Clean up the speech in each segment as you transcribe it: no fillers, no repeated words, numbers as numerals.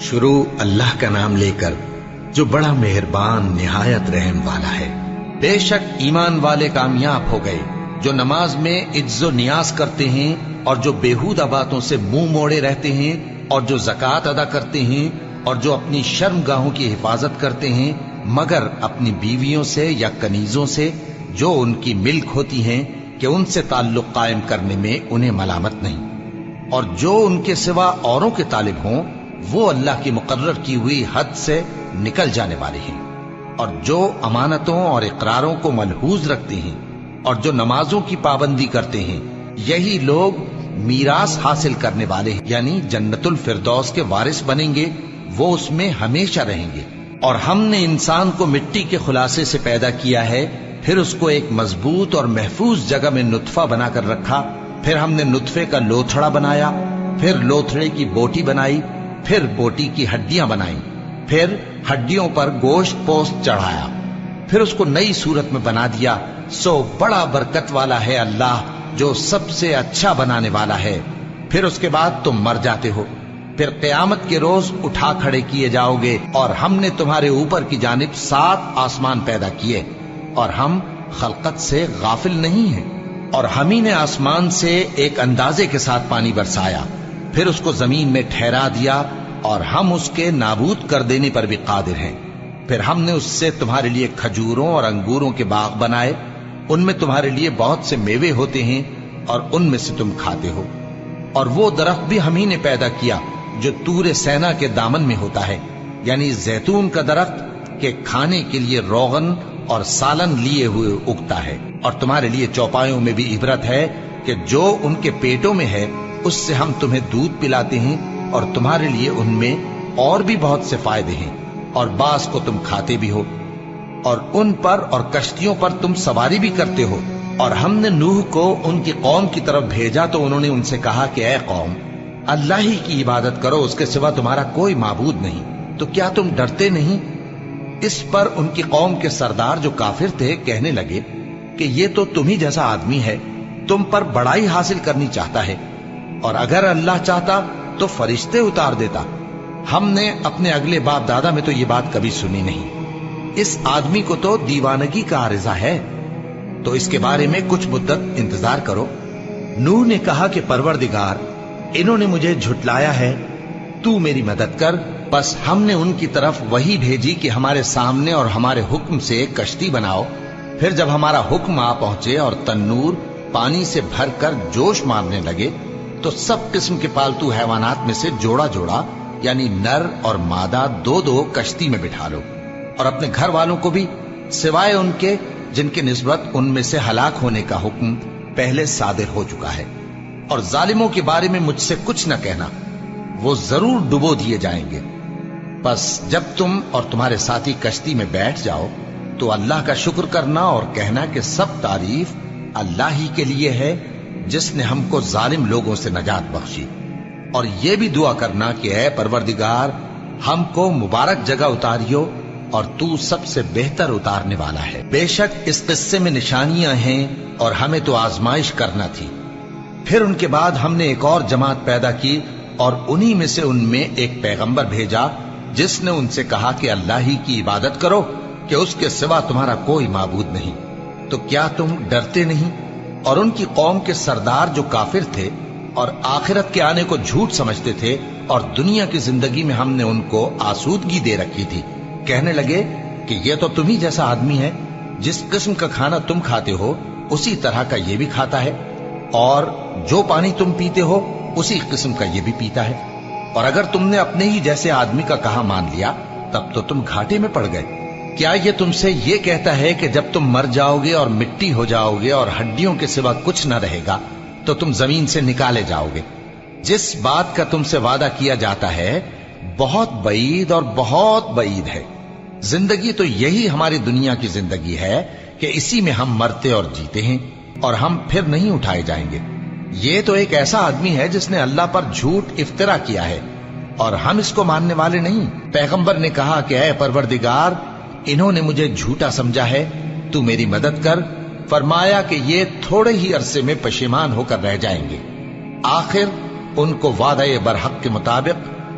شروع اللہ کا نام لے کر جو بڑا مہربان نہایت رحم والا ہے۔ بے شک ایمان والے کامیاب ہو گئے جو نماز میں عجز و نیاز کرتے ہیں اور جو بیہودہ باتوں سے منہ موڑے رہتے ہیں اور جو زکوٰۃ ادا کرتے ہیں اور جو اپنی شرم گاہوں کی حفاظت کرتے ہیں مگر اپنی بیویوں سے یا کنیزوں سے جو ان کی ملک ہوتی ہیں کہ ان سے تعلق قائم کرنے میں انہیں ملامت نہیں، اور جو ان کے سوا اوروں کے طالب ہوں وہ اللہ کی مقرر کی ہوئی حد سے نکل جانے والے ہیں، اور جو امانتوں اور اقراروں کو ملحوظ رکھتے ہیں اور جو نمازوں کی پابندی کرتے ہیں یہی لوگ میراث حاصل کرنے والے ہیں، یعنی جنت الفردوس کے وارث بنیں گے، وہ اس میں ہمیشہ رہیں گے۔ اور ہم نے انسان کو مٹی کے خلاصے سے پیدا کیا ہے، پھر اس کو ایک مضبوط اور محفوظ جگہ میں نطفہ بنا کر رکھا، پھر ہم نے نطفے کا لوتھڑا بنایا، پھر لوتھڑے کی بوٹی بنائی، پھر بوٹی کی ہڈیاں بنائیں، پھر ہڈیوں پر گوشت پوست چڑھایا، پھر اس کو نئی صورت میں بنا دیا۔ سو بڑا برکت والا ہے اللہ جو سب سے اچھا بنانے والا ہے۔ پھر اس کے بعد تم مر جاتے ہو، پھر قیامت کے روز اٹھا کھڑے کیے جاؤ گے، اور ہم نے تمہارے اوپر کی جانب 7 آسمان پیدا کیے، اور ہم خلقت سے غافل نہیں ہیں۔ اور ہم ہی نے آسمان سے ایک اندازے کے ساتھ پانی برسایا، پھر اس کو زمین میں ٹھہرا دیا، اور ہم اس کے نابود کر دینے پر بھی قادر ہیں۔ پھر ہم نے اس سے تمہارے لیے کھجوروں اور انگوروں کے باغ بنائے، ان میں تمہارے لیے بہت سے میوے ہوتے ہیں اور ان میں سے تم کھاتے ہو۔ اور وہ درخت بھی ہم ہی نے پیدا کیا جو طور سینا کے دامن میں ہوتا ہے، یعنی زیتون کا درخت کہ کھانے کے لیے روغن اور سالن لیے ہوئے اگتا ہے، اور تمہارے لیے چوپایوں میں بھی عبرت ہے کہ جو ان کے پیٹوں میں ہے اس سے ہم تمہیں دودھ پلاتے ہیں، اور تمہارے لیے ان میں اور بھی بہت سے فائدے ہیں، اور بعض کو تم کھاتے بھی ہو، اور ان پر اور کشتیوں پر تم سواری بھی کرتے ہو۔ اور ہم نے نوح کو ان کی قوم کی طرف بھیجا تو انہوں نے ان سے کہا کہ اے قوم، اللہ ہی کی عبادت کرو، اس کے سوا تمہارا کوئی معبود نہیں، تو کیا تم ڈرتے نہیں؟ اس پر ان کی قوم کے سردار جو کافر تھے کہنے لگے کہ یہ تو تم ہی جیسا آدمی ہے، تم پر بڑائی حاصل کرنی چاہتا ہے، اور اگر اللہ چاہتا تو فرشتے اتار دیتا۔ ہم نے اپنے اگلے باپ دادا میں تو یہ بات کبھی سنی نہیں، اس آدمی کو تو دیوانگی کا عارضہ ہے، تو اس کے بارے میں کچھ مدت انتظار کرو۔ نوح نے کہا کہ پروردگار، انہوں نے مجھے جھٹلایا ہے، تو میری مدد کر۔ بس ہم نے ان کی طرف وحی بھیجی کہ ہمارے سامنے اور ہمارے حکم سے ایک کشتی بناؤ، پھر جب ہمارا حکم آ پہنچے اور تنور پانی سے بھر کر جوش مارنے لگے تو سب قسم کے پالتو حیوانات میں سے جوڑا جوڑا یعنی نر اور مادہ 2 کشتی میں بٹھا لو، اور اپنے گھر والوں کو بھی سوائے ان کے جن کے نسبت ان میں سے ہلاک ہونے کا حکم پہلے صادر ہو چکا ہے۔ اور ظالموں کے بارے میں مجھ سے کچھ نہ کہنا، وہ ضرور ڈبو دیے جائیں گے۔ بس جب تم اور تمہارے ساتھی کشتی میں بیٹھ جاؤ تو اللہ کا شکر کرنا اور کہنا کہ سب تعریف اللہ ہی کے لیے ہے جس نے ہم کو ظالم لوگوں سے نجات بخشی، اور یہ بھی دعا کرنا کہ اے پروردگار، ہم کو مبارک جگہ اتاریو اور تو سب سے بہتر اتارنے والا ہے۔ بے شک اس قصے میں نشانیاں ہیں اور ہمیں تو آزمائش کرنا تھی۔ پھر ان کے بعد ہم نے ایک اور جماعت پیدا کی، اور انہی میں سے ان میں ایک پیغمبر بھیجا جس نے ان سے کہا کہ اللہ ہی کی عبادت کرو کہ اس کے سوا تمہارا کوئی معبود نہیں، تو کیا تم ڈرتے نہیں؟ اور ان کی قوم کے سردار جو کافر تھے اور آخرت کے آنے کو جھوٹ سمجھتے تھے اور دنیا کی زندگی میں ہم نے ان کو آسودگی دے رکھی تھی، کہنے لگے کہ یہ تو تم ہی جیسا آدمی ہے، جس قسم کا کھانا تم کھاتے ہو اسی طرح کا یہ بھی کھاتا ہے، اور جو پانی تم پیتے ہو اسی قسم کا یہ بھی پیتا ہے، اور اگر تم نے اپنے ہی جیسے آدمی کا کہا مان لیا تب تو تم گھاٹے میں پڑ گئے۔ کیا یہ تم سے یہ کہتا ہے کہ جب تم مر جاؤ گے اور مٹی ہو جاؤ گے اور ہڈیوں کے سوا کچھ نہ رہے گا تو تم زمین سے نکالے جاؤ گے؟ جس بات کا تم سے وعدہ کیا جاتا ہے بہت بعید اور بہت بعید ہے۔ زندگی تو یہی ہماری دنیا کی زندگی ہے کہ اسی میں ہم مرتے اور جیتے ہیں، اور ہم پھر نہیں اٹھائے جائیں گے۔ یہ تو ایک ایسا آدمی ہے جس نے اللہ پر جھوٹ افطرا کیا ہے، اور ہم اس کو ماننے والے نہیں۔ پیغمبر نے کہا کہ اے پروردگار، انہوں نے مجھے جھوٹا سمجھا ہے، تو میری مدد کر۔ فرمایا کہ یہ تھوڑے ہی عرصے میں پشیمان ہو کر رہ جائیں گے، آخر ان کو وعدہ برحق کے مطابق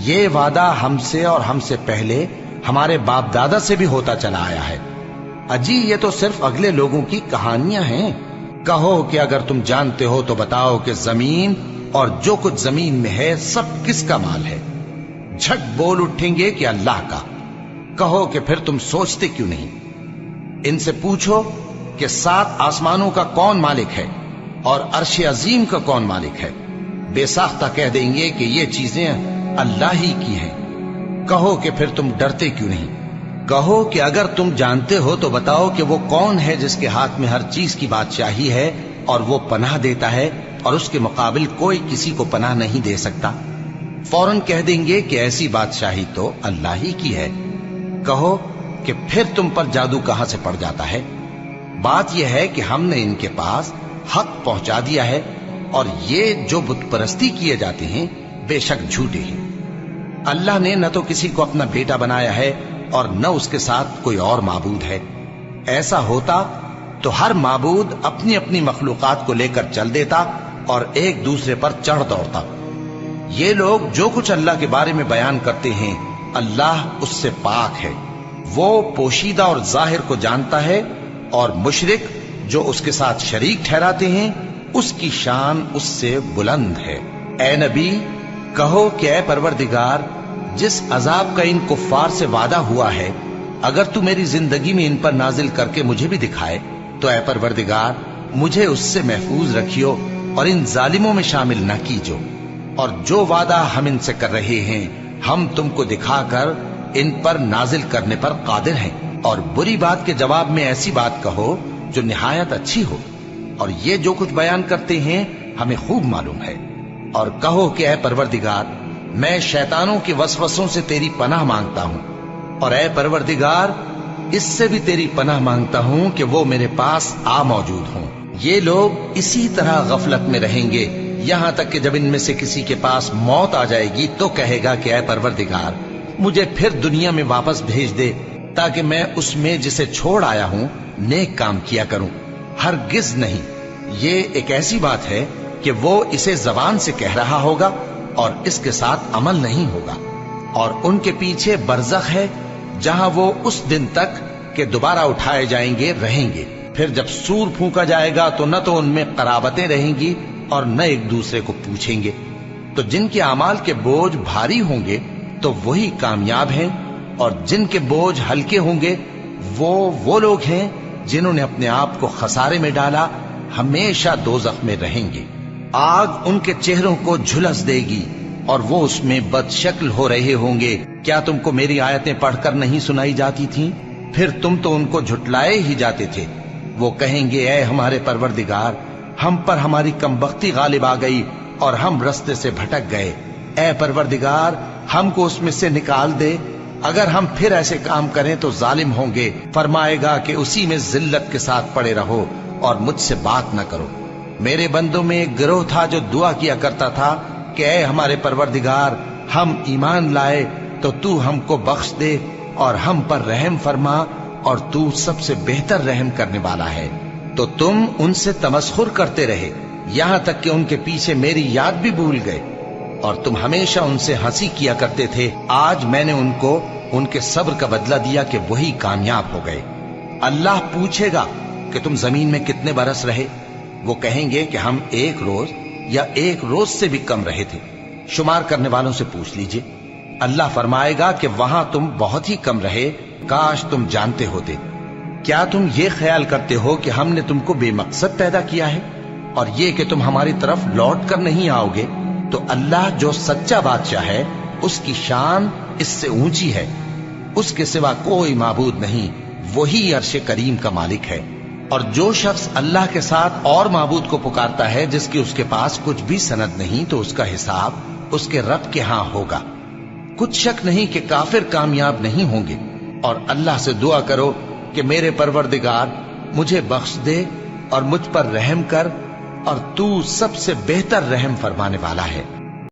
یہ وعدہ ہم سے اور ہم سے پہلے ہمارے باپ دادا سے بھی ہوتا چلا آیا ہے۔ اجی یہ تو صرف اگلے لوگوں کی کہانیاں ہیں۔ کہو کہ اگر تم جانتے ہو تو بتاؤ کہ زمین اور جو کچھ زمین میں ہے سب کس کا مال ہے؟ جھٹ بول اٹھیں گے کہ اللہ کا۔ کہو کہ پھر تم سوچتے کیوں نہیں؟ ان سے پوچھو کہ 7 آسمانوں کا کون مالک ہے اور عرش عظیم کا کون مالک ہے؟ بے ساختہ کہہ دیں گے کہ یہ چیزیں اللہ ہی کی ہیں۔ کہو کہ پھر تم ڈرتے کیوں نہیں؟ کہو کہ اگر تم جانتے ہو تو بتاؤ کہ وہ کون ہے جس کے ہاتھ میں ہر چیز کی بادشاہی ہے اور وہ پناہ دیتا ہے اور اس کے مقابل کوئی کسی کو پناہ نہیں دے سکتا؟ فوراً کہہ دیں گے کہ ایسی بادشاہی تو اللہ ہی کی ہے۔ کہو کہ پھر تم پر جادو کہاں سے پڑ جاتا ہے؟ بات یہ ہے کہ ہم نے ان کے پاس حق پہنچا دیا ہے اور یہ جو بت پرستی کیے جاتے ہیں بے شک جھوٹے ہیں۔ اللہ نے نہ تو کسی کو اپنا بیٹا بنایا ہے اور نہ اس کے ساتھ کوئی اور معبود ہے۔ ایسا ہوتا تو ہر معبود اپنی اپنی مخلوقات کو لے کر چل دیتا اور ایک دوسرے پر چڑھ دوڑتا۔ یہ لوگ جو کچھ اللہ کے بارے میں بیان کرتے ہیں اللہ اس سے پاک ہے، وہ پوشیدہ اور ظاہر کو جانتا ہے، اور مشرک جو اس کے ساتھ شریک ٹھہراتے ہیں اس کی شان اس سے بلند ہے۔ اے نبی کہو کہ اے پروردگار، جس عذاب کا ان کفار سے وعدہ ہوا ہے اگر تو میری زندگی میں ان پر نازل کر کے مجھے بھی دکھائے تو اے پروردگار مجھے اس سے محفوظ رکھیو اور ان ظالموں میں شامل نہ کیجو، اور جو وعدہ ہم ان سے کر رہے ہیں ہم تم کو دکھا کر ان پر نازل کرنے پر قادر ہیں، اور بری بات کے جواب میں ایسی بات کہو جو نہایت اچھی ہو، اور یہ جو کچھ بیان کرتے ہیں ہمیں خوب معلوم ہے۔ اور کہو کہ اے پروردگار میں شیطانوں کے وسوسوں سے تیری پناہ مانگتا ہوں، اور اے پروردگار اس سے بھی تیری پناہ مانگتا ہوں کہ وہ میرے پاس آ موجود ہوں۔ یہ لوگ اسی طرح غفلت میں رہیں گے یہاں تک کہ جب ان میں سے کسی کے پاس موت آ جائے گی تو کہے گا کہ اے پروردگار مجھے پھر دنیا میں واپس بھیج دے تاکہ میں اس میں جسے چھوڑ آیا ہوں نیک کام کیا کروں۔ ہرگز نہیں، یہ ایک ایسی بات ہے کہ وہ اسے زبان سے کہہ رہا ہوگا اور اس کے ساتھ عمل نہیں ہوگا، اور ان کے پیچھے برزخ ہے جہاں وہ اس دن تک کہ دوبارہ اٹھائے جائیں گے رہیں گے۔ پھر جب سور پھونکا جائے گا تو نہ تو ان میں قرابتیں رہیں گی اور نہ ایک دوسرے کو پوچھیں گے۔ تو جن کے اعمال کے بوجھ بھاری ہوں گے تو وہی کامیاب ہیں، اور جن کے بوجھ ہلکے ہوں گے وہ لوگ ہیں جنہوں نے اپنے آپ کو خسارے میں ڈالا، ہمیشہ دوزخ میں رہیں گے۔ آگ ان کے چہروں کو جھلس دے گی اور وہ اس میں بد شکل ہو رہے ہوں گے۔ کیا تم کو میری آیتیں پڑھ کر نہیں سنائی جاتی تھیں؟ پھر تم تو ان کو جھٹلائے ہی جاتے تھے۔ وہ کہیں گے اے ہمارے پروردگار ہم پر ہماری کمبختی غالب آ گئی اور ہم رستے سے بھٹک گئے، اے پروردگار ہم کو اس میں سے نکال دے، اگر ہم پھر ایسے کام کریں تو ظالم ہوں گے۔ فرمائے گا کہ اسی میں ذلت کے ساتھ پڑے رہو اور مجھ سے بات نہ کرو۔ میرے بندوں میں ایک گروہ تھا جو دعا کیا کرتا تھا کہ اے ہمارے پروردگار ہم ایمان لائے تو تو ہم کو بخش دے اور ہم پر رحم فرما، اور تو سب سے بہتر رحم کرنے والا ہے۔ تو تم ان سے تمسخر کرتے رہے یہاں تک کہ ان کے پیچھے میری یاد بھی بھول گئے، اور تم ہمیشہ ان سے ہنسی کیا کرتے تھے۔ آج میں نے ان کو ان کے صبر کا بدلہ دیا کہ وہی کامیاب ہو گئے۔ اللہ پوچھے گا کہ تم زمین میں کتنے برس رہے؟ وہ کہیں گے کہ ہم 1 روز یا 1 روز سے بھی کم رہے تھے۔ شمار کرنے والوں سے پوچھ لیجئے۔ اللہ فرمائے گا کہ وہاں تم بہت ہی کم رہے، کاش تم جانتے ہوتے۔ کیا تم یہ خیال کرتے ہو کہ ہم نے تم کو بے مقصد پیدا کیا ہے اور یہ کہ تم ہماری طرف لوٹ کر نہیں آؤ گے؟ تو اللہ جو سچا بادشاہ ہے اس کی شان اس سے اونچی ہے، اس کے سوا کوئی معبود نہیں، وہی عرش کریم کا مالک ہے۔ اور جو شخص اللہ کے ساتھ اور معبود کو پکارتا ہے جس کی اس کے پاس کچھ بھی سند نہیں تو اس کا حساب اس کے رب کے ہاں ہوگا۔ کچھ شک نہیں کہ کافر کامیاب نہیں ہوں گے، اور اللہ سے دعا کرو کہ میرے پروردگار مجھے بخش دے اور مجھ پر رحم کر، اور تو سب سے بہتر رحم فرمانے والا ہے۔